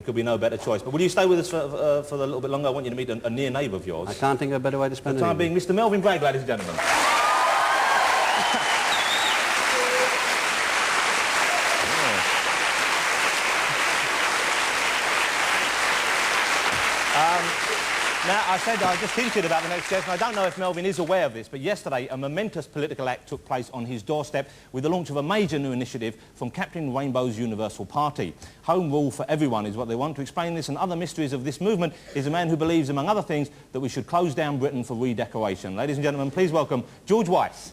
Could be no better choice. But will you stay with us for a little bit longer? I want you to meet a near neighbour of yours. I can't think of a better way to spend the time being, Mr. Melvyn Bragg, ladies and gentlemen. Now, I said I just hinted about the next guest, and I don't know if Melvyn is aware of this, but yesterday a momentous political act took place on his doorstep with the launch of a major new initiative from Captain Rainbow's Universal Party. Home rule for everyone is what they want. To explain this and other mysteries of this movement is a man who believes, among other things, that we should close down Britain for redecoration. Ladies and gentlemen, please welcome George Weiss.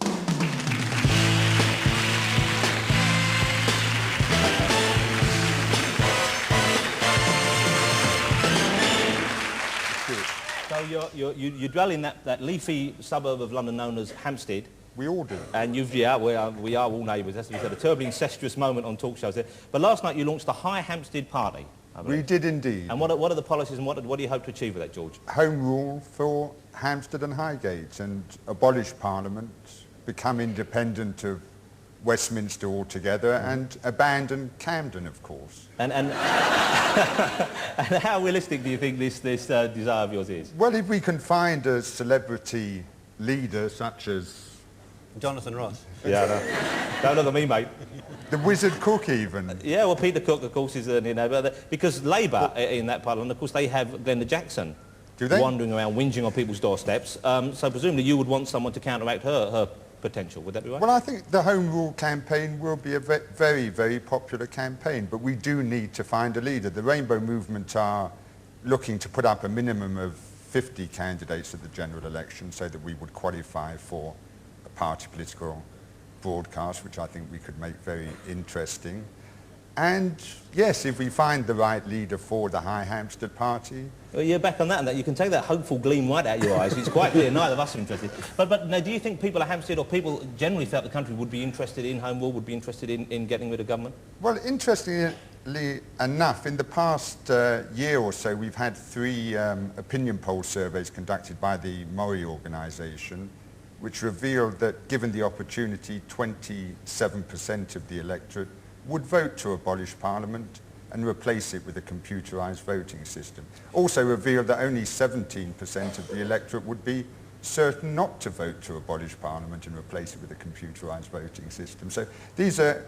So you dwell in that leafy suburb of London known as Hampstead. We all do. And we are all neighbours. That's a terribly incestuous moment on talk shows there. But last night you launched the High Hampstead Party. We did indeed. And what are the policies and what do you hope to achieve with that, George? Home rule for Hampstead and Highgate and abolish Parliament, become independent of Westminster altogether and abandon Camden, of course. And how realistic do you think this desire of yours is? Well, if we can find a celebrity leader such as... Jonathan Ross. Yeah, no. Don't look at me, mate. The Wizard Cook, even. Yeah, well, Peter Cook, of course, is because Labour in that Parliament, of course, they have Glenda Jackson. Do they? Wandering around, whinging on people's doorsteps. So presumably you would want someone to counteract her potential. Would that be right? Well, I think the Home Rule campaign will be a very, very popular campaign, but we do need to find a leader. The Rainbow Movement are looking to put up a minimum of 50 candidates at the general election so that we would qualify for a party political broadcast, which I think we could make very interesting. And yes, if we find the right leader for the High Hampstead Party... Well, you're back on that, and that you can take that hopeful gleam right out of your eyes. It's quite clear neither of us are interested. But now, do you think people at Hampstead or people generally throughout the country would be interested in Home Rule, would be interested in getting rid of government? Well, interestingly enough, in the past year or so, we've had 3 opinion poll surveys conducted by the Murray organisation, which revealed that, given the opportunity, 27% of the electorate would vote to abolish Parliament and replace it with a computerised voting system. Also revealed that only 17% of the electorate would be certain not to vote to abolish Parliament and replace it with a computerised voting system. So these are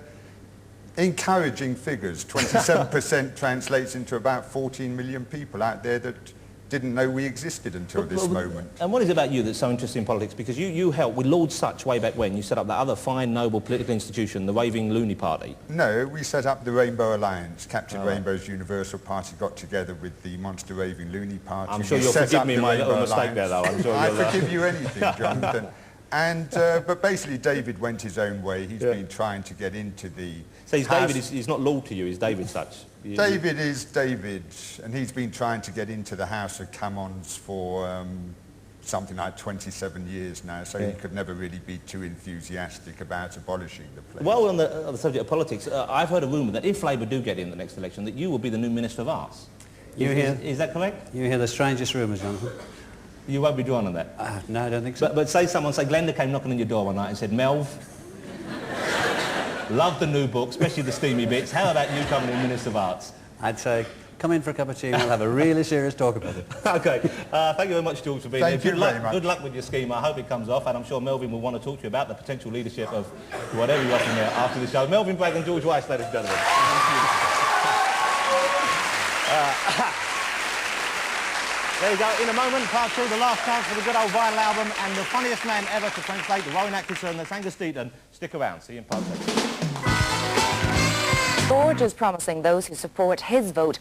encouraging figures. 27% translates into about 14 million people out there that didn't know we existed until this moment. And what is it about you that's so interested in politics? Because you helped with Lord Sutch way back when. You set up that other fine, noble political institution, the Raving Loony Party. No, we set up the Rainbow Alliance. Captain Rainbow's Universal Party got together with the Monster Raving Loony Party. I'm sure you'll forgive me my little mistake there, though. I'm sure I forgive you anything, Jonathan. And, but basically David went his own way. He's been trying to get into the... So David is not Lord to you, is David Sutch? David is David, and he's been trying to get into the House of Commons for something like 27 years now, so he could never really be too enthusiastic about abolishing the place. Well, on the subject of politics, I've heard a rumour that if Labour do get in the next election, that you will be the new Minister of Arts. Is that correct? You hear the strangest rumours, Jonathan. You won't be drawn on that? No, I don't think so. But say Glenda came knocking on your door one night and said, Melv, love the new book, especially the steamy bits. How about you coming in Minister of Arts? I'd say, come in for a cup of tea and we'll have a really serious talk about it. OK. Thank you very much, George, for being here. Thank you very much. Good luck with your scheme. I hope it comes off, and I'm sure Melvyn will want to talk to you about the potential leadership of whatever you're offering there after the show. Melvyn Bragg and George Weiss, ladies and gentlemen. There you go. In a moment, part 2, the last chance for the good old vinyl album, and the funniest man ever to translate the Rowan Atkinson, that's Angus Deaton. Stick around. See you in part 2. George is promising those who support his vote